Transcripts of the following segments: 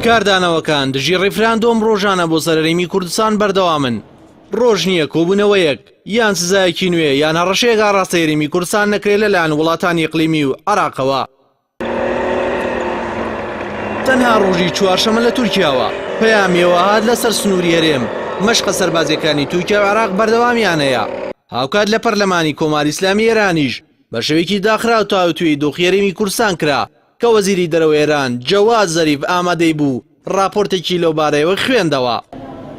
کاردانەوەکان دژی ڕێفراندۆم ڕۆژانە بۆ سەرهەڵگرتنی کوردستان بەردەوامن. ڕۆژ نییە کۆبوونەوەیەک یان سزایەکی نوێ یان هەڕەشەیەک ڕاستە هەرێمی کوردستان نەکرێت لەلایەن وڵاتانی ئیقلیمی و عێراقەوە. تەنها ڕۆژی چوارشەمە لە تورکیاوە پەیامێوە هات لەسەر سنووری هەرێم مەشقە سەربازیەکانی تورکیا و عێراق بەردەوامیان هەیە. هاوکات لە پەرلەمانی کۆماری ئیسلامی ئێرانیش بە شێوەیەکی داخرا و تاوتوێی دۆخی هەرێمی کوردستان کرا کە وەزیری دەرەوەی ئێران جەواد زەریف ئامادەی بوو ڕاپۆرتێکی لەو بارەیەوە خوێندەوە.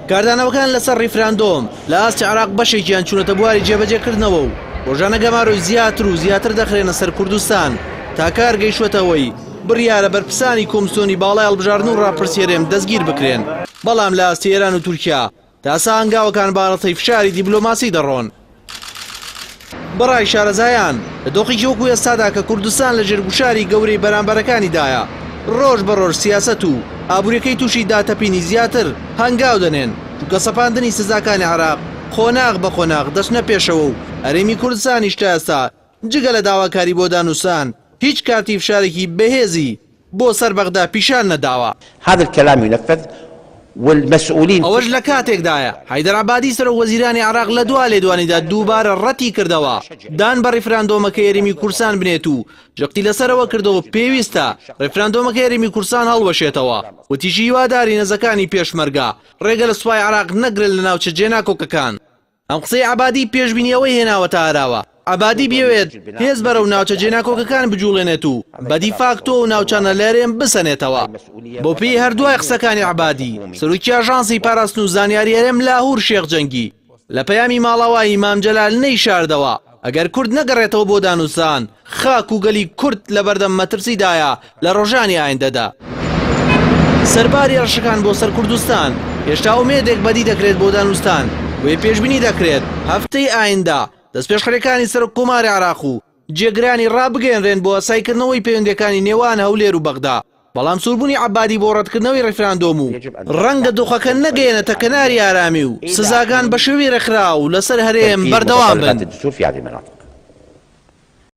کاردانەوەکان لەسەر ڕیفراندۆم لە ئاستی عێراق بەشێکیان چوونەتە بواری جێبەجێکردنەوە و ڕۆژانە گەماڕۆی زیاتر و زیاتر دەخرێنە سەر کوردستان تا کار گەیشتوەتەوەی بڕیارە بەرپرسانی کۆمسیۆنی باڵای هەڵبژاردن و ڕاپرسی هەرێم دەستگیر بکرێن. بەڵام لە ئاستی ئێران و تورکیا تاسا هەنگاوەکان بارەتەی فشاری دیبلۆماسی دەڕۆن. بەڕای شارەزایان لە دۆخێکی وەکو ئێستادا کە کوردستان لە ژێرگوشاری گەورەی بەرامبەرەکانیدایە ڕۆژ بەڕۆژ سیاسەت و ئابوووریەکەی تووشی داتەپینی زیاتر هەنگاو دەنێن چونکە سەپاندنی سزاکانی عێراق خۆناغ بە خۆناغ دەچنە پێشەوە و هەرێمی کوردستانیش تا ئێستا جگە لە داواکاری بۆ دانووسان هیچ کارتی فشارێکی بەهێزی بۆ سەر بەغدا پیشان نەداوە. هذا الكلام ينفذ والمسؤولين ئەوەش لە کاتێکدایە حەیدەر عەبادی سەرۆک وەزیرانی عێراق لە دوا لێدوانیدا دووبارە ڕەتی کردەوە دان بە ڕیفراندۆمەکە هەرێمی کوردستان بنێت و جەقتی لەسەرەوە کردەوە پێویستە ڕیفراندۆمەکە هەرێمی کوردستان هەڵوەشێتەوە و تیژی هیواداری نەزەکانی پێشمەرگە ڕێگە لە سوپای عێراق نەگرێت لە ناوچە جێناکۆکەکان. ئەم قسەی عەبادی پێشبینیەوەی هێناوەتە ئاراوە. عەبادی بێوێت هێز بەرەو ناوچە جێناکۆکەکان بجوڵێنێت و بەدی فاکتۆ و ناوچانە لەرێم بسەنێتەوە. بۆ پێی هەردووای قسەکانی عەبادی سەرۆکی ئاژانسی پاراستن و زانیاری هەرێم لاهور شێخ جەنگی لە پەیامی ماڵەوایی ئیمام جەلال نەیشاردەوە ئەگەر کورد نەگەڕێتەوە بۆ دانووسان خاک و گەلی کورد لە بەردەم مەترسیدایە لە ڕۆژانی ئایندەدا. سەرباری ڕەشەکان بۆ سەر کوردستان هێشتا ئومێدێک بەدی دەکرێت بۆ دانووستان وێ پێشبینی دەکرێت هەفتەی ئایندا دەستپێشخەرەکانی سەرۆک کۆماری عێراق و جێگرانی ڕابگەێنرێن بۆ ئاسایکردنەوەی پەیوەندیەکانی نێوان هەولێر و بەغدا. بەڵام سووربوونی عەبادی بۆ ڕەتکردنەوەی ڕیفراندۆم و ڕەنگە دۆخەکە نەگەێنێتە کەناری ئارامی و سزاگان بە شێوەی ڕێکخراو لەسەر هەرێم بەردەوام بن.